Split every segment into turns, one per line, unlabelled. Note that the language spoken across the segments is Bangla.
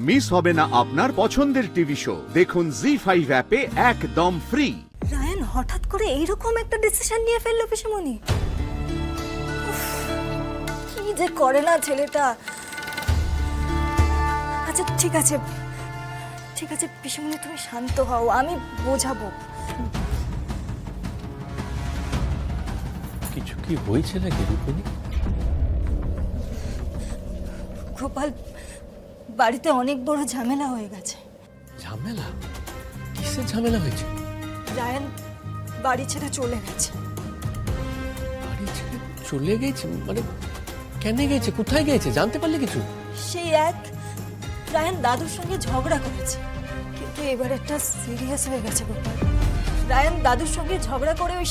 মিস হবে না আপনার পছন্দের টিভি শো। দেখুন জি5 অ্যাপে একদম ফ্রি।
রায়ান হঠাৎ করে এইরকম একটা ডিসিশন নিয়ে ফেললো পিসিমণি। কি যে করে না ছেলেটা। আচ্ছা ঠিক আছে ঠিক আছে পিসিমণি, তুমি শান্ত হও, আমি বোঝাবো।
কিছু কি হয়েছে নাকি রূপিণী?
গোপাল, বাড়িতে অনেক বড় ঝামেলা হয়ে গেছে।
ঝামেলা? কিসের ঝামেলা হয়েছে?
রায়ান বাড়ি ছেড়ে চলে গেছে।
বাড়ি ছেড়ে চলে গেছে মানে কেন গেছে, কোথায় গেছে, জানতে পারলে কিছু?
সেই এক রায়ান দাদুর সঙ্গে ঝগড়া করেছে, কিন্তু এবার একটা সিরিয়াস হয়ে গেছে গোপাল। রায়ান দাদুর সঙ্গে ঝগড়া করে ওই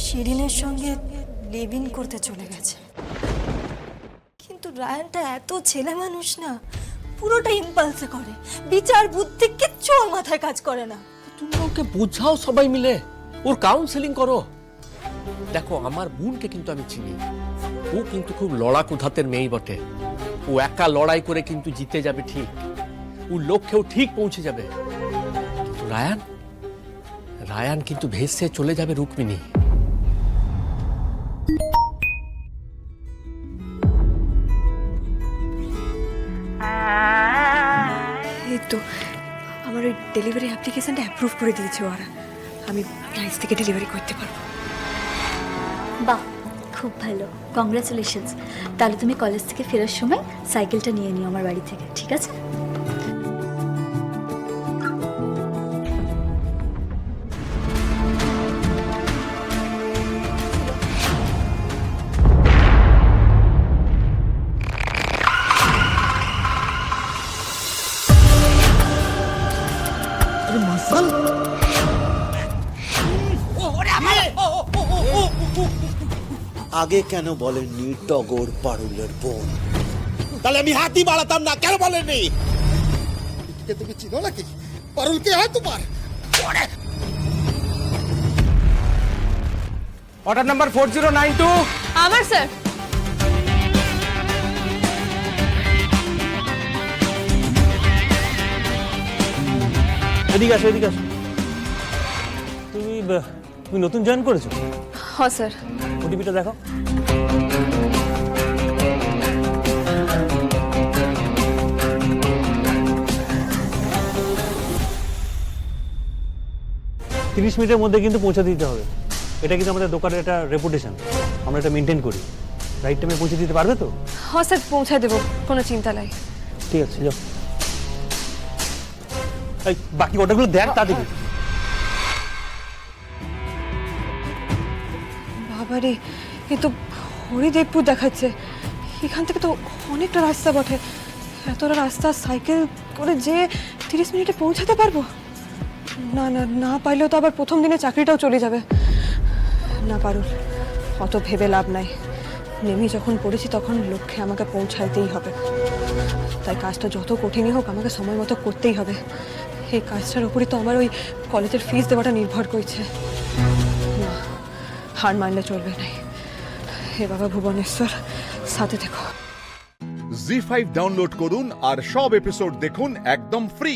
শিরিনের সঙ্গে লিভ ইন করতে চলে গেছে। কিন্তু রায়ানটা এত ছেলে মানুষ না, পুরোটা ইম্পালসে করে, বিচার বুদ্ধি কিচ্ছু ওর মাথায় কাজ করে না।
তুমি ওকে বোঝাও সবাই মিলে, ওর কাউন্সেলিং করো। দেখো আমার বোনকে কিন্তু আমি চিনি, ও কিন্তু খুব লড়াকু ধাতের মেয়ে বটে। ও একা লড়াই করে কিন্তু জিতে যাবে ঠিক, ওর লক্ষ্যেও ঠিক পৌঁছে যাবে। কিন্তু রায়ান কিন্তু ভেসে চলে যাবে রুক্মিণী।
এই তো আমার ওই ডেলিভারি অ্যাপ্লিকেশনটা অ্যাপ্রুভ করে দিয়েছে ওরা, আমি প্রাইস থেকে ডেলিভারি করতে পারবো।
বাহ, খুব ভালো, কংগ্রাচুলেশনস। তাহলে তুমি কলেজ থেকে ফেরার সময় সাইকেলটা নিয়ে নিও আমার বাড়ি থেকে, ঠিক আছে?
আগে কেন বলেননি টগর পারুলের বোন?
তাহলে আমি হাতই বাড়াতাম না, কেন বলেননি? তুমি চিনো নাকি? পারুল কে হয় তোমার?
Order number 4092।
আমার স্যার।
এদিকে আসো, এদিকে আসো। তুমি নতুন জয়েন করেছো?
হ্যাঁ স্যার।
ওটিপিটা দেখো। মিনিটের মধ্যে কিন্তু পৌঁছে দিতে হবে। এটা কিন্তু আমাদের দোকানের একটা রেপুটেশন, আমরা এটা মেনটেন করি। রাইট টাইমে পৌঁছে দিতে পারবে তো?
হ্যাঁ স্যার, পৌঁছে দেবো, কোনো চিন্তা নাই।
ঠিক আছে, যাও। এই বাকি অর্ডারগুলো দেখ তা দেখি।
বাবারে, এ তো হরিদেবপুর দেখাচ্ছে। এখান থেকে তো অনেকটা রাস্তা বটে। এতটা রাস্তা সাইকেল করে যে 30 মিনিটে পৌঁছাতে পারবো? না না, না পাইলেও তো আবার প্রথম দিনে চাকরিটাও চলে যাবে। না পারুল, অত ভেবে লাভ নাই। নেমে যখন পড়েছি তখন লক্ষ্যে আমাকে পৌঁছাইতেই হবে। তাই কাজটা যত কঠিনই হোক আমাকে সময় মতো করতেই হবে। এই কাজটার উপরই তো আমার ওই কলেজের ফিস দেওয়াটা নির্ভর করছে। না, হার মানলে চলবে না। হে বাবা ভুবনেশ্বর, সাথে দেখো।
জি5 ডাউনলোড করুন আর সব এপিসোড দেখুন একদম ফ্রি।